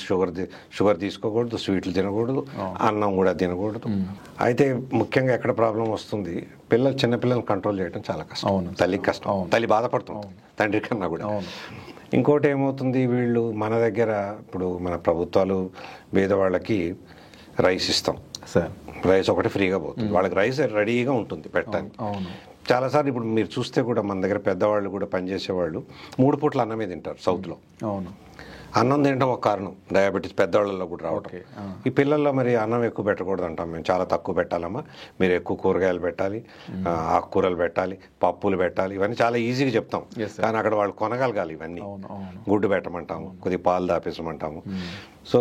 షుగర్ తీసుకోకూడదు, స్వీట్లు తినకూడదు, అన్నం కూడా తినకూడదు. అయితే ముఖ్యంగా ఎక్కడ ప్రాబ్లం వస్తుంది, చిన్నపిల్లల్ని కంట్రోల్ చేయడం చాలా కష్టం. తల్లికి కష్టం, తల్లి బాధపడుతుంది తండ్రి కన్నా కూడా. ఇంకోటి ఏమవుతుంది, వీళ్ళు మన దగ్గర ఇప్పుడు మన ప్రభుత్వాలు పేదవాళ్ళకి రైస్ ఇస్తాం, రైస్ ఒకటి ఫ్రీగా పోతుంది, వాళ్ళకి రైస్ రెడీగా ఉంటుంది పెట్టడానికి. చాలాసార్లు ఇప్పుడు మీరు చూస్తే కూడా మన దగ్గర పెద్దవాళ్ళు కూడా పనిచేసేవాళ్ళు 3 పూట్ల అన్నమే తింటారు సౌత్లో. అన్నం తినడం ఒక కారణం, డయాబెటీస్ పెద్దవాళ్ళలో కూడా రావటం. ఈ పిల్లల్లో మరి అన్నం ఎక్కువ పెట్టకూడదు అంటాం మేము, చాలా తక్కువ పెట్టాలమ్మా, మీరు ఎక్కువ కూరగాయలు పెట్టాలి, ఆకుకూరలు పెట్టాలి, పప్పులు పెట్టాలి, ఇవన్నీ చాలా ఈజీగా చెప్తాం. కానీ అక్కడ వాళ్ళు కొనగలగాలి ఇవన్నీ. గుడ్డు పెట్టమంటాము, కొద్దిగా పాలు దాపేసమంటాము. సో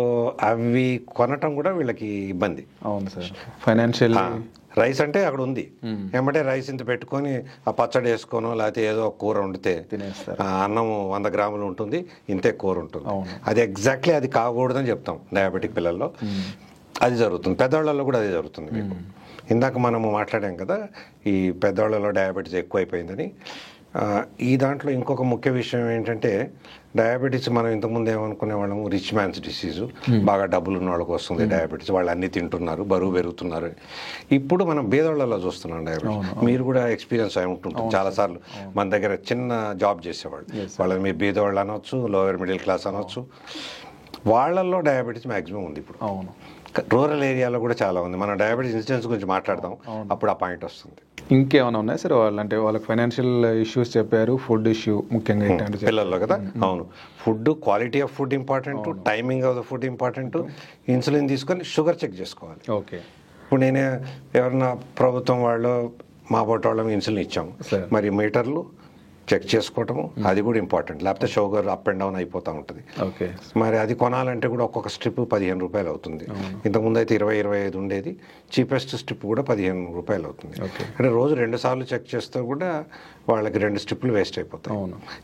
అవి కొనటం కూడా వీళ్ళకి ఇబ్బంది. అవును సార్, ఫైనాన్షియల్. రైస్ అంటే అక్కడ ఉంది, ఏమంటే రైస్ ఇంత పెట్టుకొని ఆ పచ్చడి వేసుకోనో లేకపోతే ఏదో ఒక కూర వండితే అన్నం 100 గ్రాములు ఉంటుంది, ఇంతే కూర ఉంటుంది. అది ఎగ్జాక్ట్లీ అది కాకూడదని చెప్తాం డయాబెటిక్ పిల్లల్లో. అది జరుగుతుంది, పెద్దవాళ్ళలో కూడా అదే జరుగుతుంది. మీకు ఇందాక మనము మాట్లాడాం కదా, ఈ పెద్దవాళ్ళలో డయాబెటీస్ ఎక్కువైపోయిందని. ఈ దాంట్లో ఇంకొక ముఖ్య విషయం ఏంటంటే, డయాబెటీస్ మనం ఇంతకుముందు ఏమనుకునే వాళ్ళము రిచ్ మ్యాన్స్ డిసీజు, బాగా డబ్బులు ఉన్న వాళ్ళకి వస్తుంది డయాబెటీస్, వాళ్ళు అన్ని తింటున్నారు, బరువు పెరుగుతున్నారు. ఇప్పుడు మనం బీదవాళ్ళలో చూస్తున్నాం డయాబెటీస్. మీరు కూడా ఎక్స్పీరియన్స్ అయి ఉంటుంటుంది చాలాసార్లు. మన దగ్గర చిన్న జాబ్ చేసేవాళ్ళు, వాళ్ళని మీరు బీదవాళ్ళు అనవచ్చు, లోవర్ మిడిల్ క్లాస్ అనవచ్చు, వాళ్ళల్లో డయాబెటీస్ మ్యాక్సిమం ఉంది ఇప్పుడు. రూరల్ ఏరియాలో కూడా చాలా ఉంది. మనం డయాబెటీస్ ఇన్సిడెన్స్ గురించి మాట్లాడదాం, అప్పుడు ఆ పాయింట్ వస్తుంది. ఇంకేమైనా ఉన్నాయి సార్ అంటే వాళ్ళకి ఫైనాన్షియల్ ఇష్యూస్ చెప్పారు, ఫుడ్ ఇష్యూ ముఖ్యంగా పిల్లల్లో కదా. అవును, food, quality of food important, timing of the food important. Insulin తీసుకొని షుగర్ చెక్ చేసుకోవాలి. ఇప్పుడు నేనే ఎవరన్నా ప్రభుత్వం వాళ్ళు మా పోటీ వాళ్ళం ఇన్సులిన్ ఇచ్చాము, మరి మీటర్లు చెక్ చేసుకోవటము అది కూడా ఇంపార్టెంట్, లేకపోతే షుగర్ అప్ అండ్ డౌన్ అయిపోతూ ఉంటుంది. మరి అది కొనాలంటే కూడా ఒక్కొక్క స్ట్రిప్ 15 రూపాయలు అవుతుంది. ఇంతకుముందు అయితే 20-25 ఉండేది, చీపెస్ట్ స్ట్రిప్ కూడా 15 రూపాయలు అవుతుంది. అంటే రోజు 2 సార్లు చెక్ చేస్తే కూడా వాళ్ళకి 2 స్ట్రిప్లు వేస్ట్ అయిపోతాయి.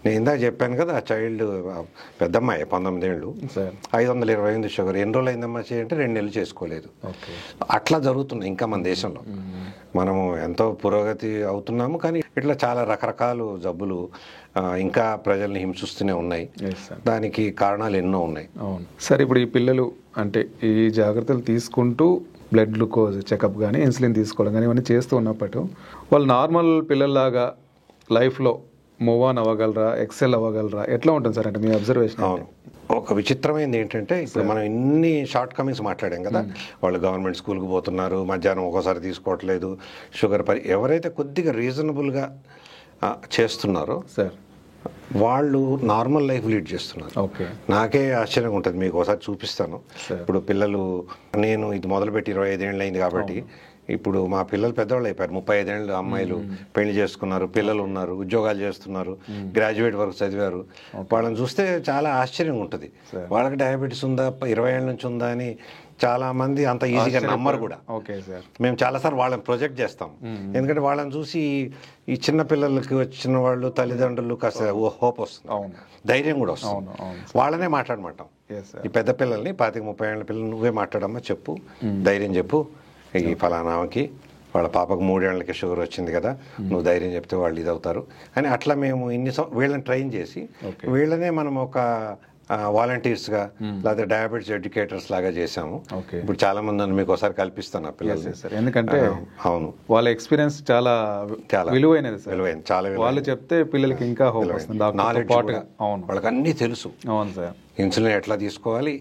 నేను ఇందాక చెప్పాను కదా, ఆ చైల్డ్ పెద్దమ్మాయి 19 ఏళ్ళు 520 షుగర్, ఎన్ని రోజులు అయిందమ్మా చేయంటే 2 నెలలు చేసుకోలేదు. అట్లా జరుగుతున్నాయి ఇంకా మన దేశంలో. మనము ఎంతో పురోగతి అవుతున్నాము, కానీ ఇట్లా చాలా రకరకాల జబ్బులు ఇంకా ప్రజల్ని హింసిస్తూనే ఉన్నాయి. దానికి కారణాలు ఎన్నో ఉన్నాయి. సార్ ఇప్పుడు ఈ పిల్లలు అంటే ఈ జాగ్రత్తలు తీసుకుంటూ బ్లడ్ గ్లూకోజ్ చెకప్ కానీ ఇన్సులిన్ తీసుకోవడం కానీ ఇవన్నీ చేస్తూ ఉన్నప్పుడు వాళ్ళు నార్మల్ పిల్లల్లాగా లైఫ్లో మూవ్ ఆన్ అవ్వగలరా, ఎక్సెల్ అవ్వగలరా, ఎట్లా ఉంటుంది సార్ అంటే మీ అబ్జర్వేషన్? అవును, ఒక విచిత్రమైనది ఏంటంటే ఇప్పుడు మనం ఇన్ని షార్ట్ కమింగ్స్ మాట్లాడాం కదా, వాళ్ళు గవర్నమెంట్ స్కూల్కి పోతున్నారు, మధ్యాహ్నం ఒక్కోసారి తీసుకోవట్లేదు, షుగర్ ఎవరైతే కొద్దిగా రీజనబుల్గా చేస్తున్నారో సార్ వాళ్ళు నార్మల్ లైఫ్ లీడ్ చేస్తున్నారు. నాకే ఆశ్చర్యంగా ఉంటుంది, మీకు ఒకసారి చూపిస్తాను. ఇప్పుడు పిల్లలు, నేను ఇది మొదలుపెట్టి 25 ఏళ్ళు అయింది కాబట్టి ఇప్పుడు మా పిల్లలు పెద్దవాళ్ళు అయిపోయారు. 35 ఏళ్ళు అమ్మాయిలు పెళ్లి చేసుకున్నారు, పిల్లలు ఉన్నారు, ఉద్యోగాలు చేస్తున్నారు, గ్రాడ్యుయేట్ వరకు చదివారు. వాళ్ళని చూస్తే చాలా ఆశ్చర్యంగా ఉంటుంది. వాళ్ళకి డయాబెటీస్ ఉందా, 20 ఏళ్ళ నుంచి ఉందా అని చాలా మంది అంత ఈజీగా నమ్మరు కూడా. మేము చాలాసార్లు వాళ్ళని ప్రొజెక్ట్ చేస్తాం, ఎందుకంటే వాళ్ళని చూసి ఈ చిన్న పిల్లలకి వచ్చిన వాళ్ళు తల్లిదండ్రులు కాస్త హోప్ వస్తుంది, ధైర్యం కూడా వస్తుంది. వాళ్ళనే మాట్లాడమంటాం. ఈ పెద్ద పిల్లల్ని 25-30 ఏళ్ళ పిల్లలు నువ్వే మాట్లాడమ్మా, చెప్పు, ధైర్యం చెప్పు, ఈ ఫలానామకి వాళ్ళ పాపకు 3 ఏళ్ళకి షుగర్ వచ్చింది కదా, నువ్వు ధైర్యం చెప్తే వాళ్ళు ఇది అవుతారు అని. అట్లా మేము వీళ్ళని ట్రైన్ చేసి వీళ్ళనే మనం ఒక వాలంటీర్స్గా లేదా డయాబెటీస్ ఎడ్యుకేటర్స్ లాగా చేసాము. ఇప్పుడు చాలా మంది మీకు ఒకసారి కల్పిస్తాను ఆ పిల్లలు, ఎందుకంటే అవును వాళ్ళ ఎక్స్పీరియన్స్ చాలా విలువైనది, చాలా వాళ్ళు చెప్తే పిల్లలకి ఇంకా నాలెడ్జ్, వాళ్ళకి అన్నీ తెలుసు. అవును సార్, ఇన్సులిన్ ఎట్లా తీసుకోవాలి,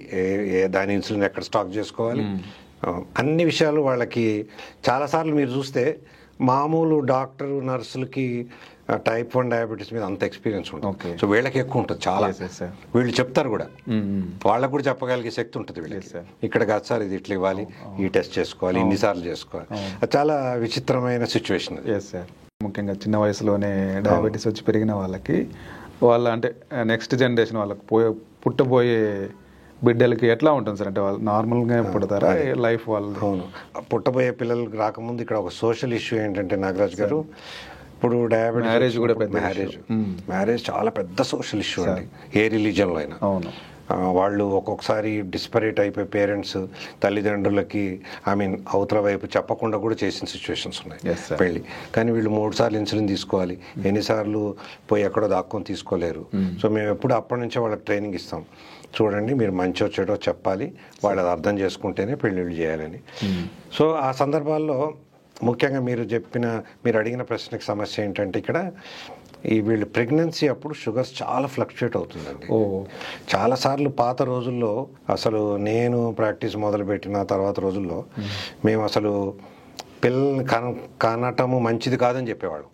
దాని ఇన్సులిన్ ఎక్కడ స్టాక్ చేసుకోవాలి, అన్ని విషయాలు వాళ్ళకి చాలాసార్లు మీరు చూస్తే మామూలు డాక్టర్ నర్సులకి టైప్ 1 డయాబెటీస్ మీద అంత ఎక్స్పీరియన్స్ ఉంటుంది. సో వీళ్ళకి ఎక్కువ ఉంటుంది చాలా. వీళ్ళు చెప్తారు కూడా, వాళ్ళకు కూడా చెప్పగలిగే శక్తి ఉంటుంది వీళ్ళకి. ఇక్కడ కాదు సార్, ఇది ఇట్లా ఇవ్వాలి, ఈ టెస్ట్ చేసుకోవాలి, ఇన్నిసార్లు చేసుకోవాలి. అది చాలా విచిత్రమైన సిచ్యువేషన్ అది. ముఖ్యంగా చిన్న వయసులోనే డయాబెటీస్ వచ్చి పెరిగిన వాళ్ళకి, వాళ్ళ అంటే నెక్స్ట్ జనరేషన్ వాళ్ళకి పుట్టబోయే బిడ్డలకి ఎట్లా ఉంటుంది సార్? అంటే వాళ్ళు నార్మల్గా పుడతారా లైఫ్ వాళ్ళు? అవును, పుట్టబోయే పిల్లలకి రాకముందు ఇక్కడ ఒక సోషల్ ఇష్యూ ఏంటంటే నాగరాజ్ గారు, ఇప్పుడు డయాబెటీస్ మ్యారేజ్ కూడా పెద్ద మ్యారేజ్ చాలా పెద్ద సోషల్ ఇష్యూ అండి, ఏ రిలీజన్లో అయినా. అవును, వాళ్ళు ఒక్కొక్కసారి డిస్పరేట్ అయిపోయి పేరెంట్స్ తల్లిదండ్రులకి అవతల వైపు చెప్పకుండా కూడా చేసిన సిచ్యువేషన్స్ ఉన్నాయి పెళ్ళి. కానీ వీళ్ళు 3 సార్లు ఇన్సులిన్ తీసుకోవాలి, ఎన్నిసార్లు పోయి ఎక్కడో దాక్కొని తీసుకోలేరు. సో మేము ఎప్పుడు అప్పటి నుంచే వాళ్ళకి ట్రైనింగ్ ఇస్తాం, చూడండి మీరు మంచో చెడో చెప్పాలి, వాళ్ళు అది అర్థం చేసుకుంటేనే పెళ్ళిళ్ళు చేయాలని. సో ఆ సందర్భాల్లో ముఖ్యంగా మీరు అడిగిన ప్రశ్నకి సమస్య ఏంటంటే, ఇక్కడ వీళ్ళు ప్రెగ్నెన్సీ అప్పుడు షుగర్స్ చాలా ఫ్లక్చుయేట్ అవుతుందండి. చాలాసార్లు పాత రోజుల్లో, అసలు నేను ప్రాక్టీస్ మొదలుపెట్టిన తర్వాత రోజుల్లో మేము అసలు పిల్లల్ని కనటము మంచిది కాదని చెప్పేవాడు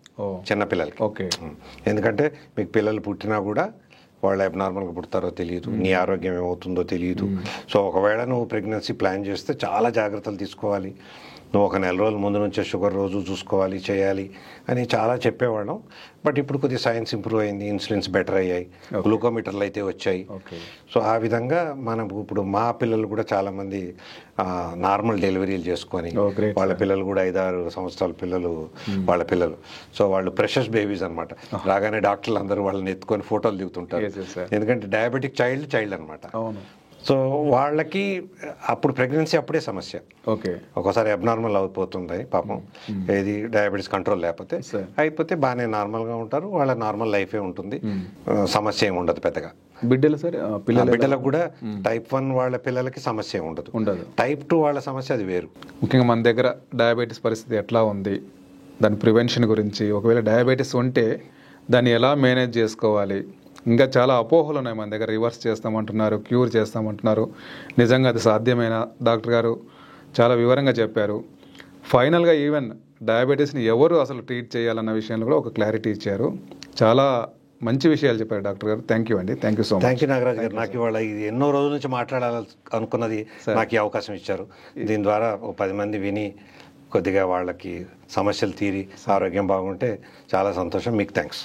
చిన్నపిల్లలకి. ఎందుకంటే మీకు పిల్లలు పుట్టినా కూడా వాళ్ళు అబ్నార్మల్గా పుడతారో తెలియదు, నీ ఆరోగ్యం ఏమవుతుందో తెలియదు. సో ఒకవేళ నువ్వు ప్రెగ్నెన్సీ ప్లాన్ చేస్తే చాలా జాగ్రత్తలు తీసుకోవాలి, నువ్వు ఒక నెల రోజుల ముందు నుంచే షుగర్ రోజు చూసుకోవాలి, చేయాలి అని చాలా చెప్పేవాళ్ళం. బట్ ఇప్పుడు కొద్దిగా సైన్స్ ఇంప్రూవ్ అయింది, ఇన్సులిన్స్ బెటర్ అయ్యాయి, గ్లూకోమీటర్లు అయితే వచ్చాయి. సో ఆ విధంగా మనం ఇప్పుడు మా పిల్లలు కూడా చాలామంది నార్మల్ డెలివరీలు చేసుకొని, వాళ్ళ పిల్లలు కూడా 5-6 సంవత్సరాల పిల్లలు వాళ్ళ పిల్లలు. సో వాళ్ళు ప్రెషస్ బేబీస్ అనమాట. రాగానే డాక్టర్లు అందరూ వాళ్ళని ఎత్తుకొని ఫోటోలు దిగుతుంటారు, ఎందుకంటే డయాబెటిక్ చైల్డ్ అనమాట. సో వాళ్ళకి అప్పుడు ప్రెగ్నెన్సీ అప్పుడే సమస్య. ఒక్కోసారి అబ్నార్మల్ అయిపోతుంది పాపం, ఏది డయాబెటీస్ కంట్రోల్ లేకపోతే. అయిపోతే బాగానే నార్మల్గా ఉంటారు, వాళ్ళ నార్మల్ లైఫే ఉంటుంది, సమస్య ఏమి ఉండదు పెద్దగా. బిడ్డలకు కూడా టైప్ 1 వాళ్ళ పిల్లలకి సమస్య ఏమి ఉండదు. టైప్ 2 వాళ్ళ సమస్య అది వేరు. ముఖ్యంగా మన దగ్గర డయాబెటీస్ పరిస్థితి ఎట్లా ఉంది, దాని ప్రివెన్షన్ గురించి, ఒకవేళ డయాబెటీస్ ఉంటే దాన్ని ఎలా మేనేజ్ చేసుకోవాలి, ఇంకా చాలా అపోహలు ఉన్నాయి మన దగ్గర. రివర్స్ చేస్తామంటున్నారు, క్యూర్ చేస్తామంటున్నారు. నిజంగా అది సాధ్యమైన డాక్టర్ గారు చాలా వివరంగా చెప్పారు. ఫైనల్గా ఈవెన్ డయాబెటీస్ని ఎవరు అసలు ట్రీట్ చేయాలన్న విషయంలో కూడా ఒక క్లారిటీ ఇచ్చారు. చాలా మంచి విషయాలు చెప్పారు డాక్టర్ గారు. థ్యాంక్ యూ అండి. Thank you so much. Thank you Nagaraj గారు. నాకు ఇవాళ ఇది ఎన్నో రోజుల నుంచి మాట్లాడాలనుకున్నది నాకు ఈ అవకాశం ఇచ్చారు. దీని ద్వారా 10 మంది విని కొద్దిగా వాళ్ళకి సమస్యలు తీరి ఆరోగ్యం బాగుంటే చాలా సంతోషం. మీకు థ్యాంక్స్.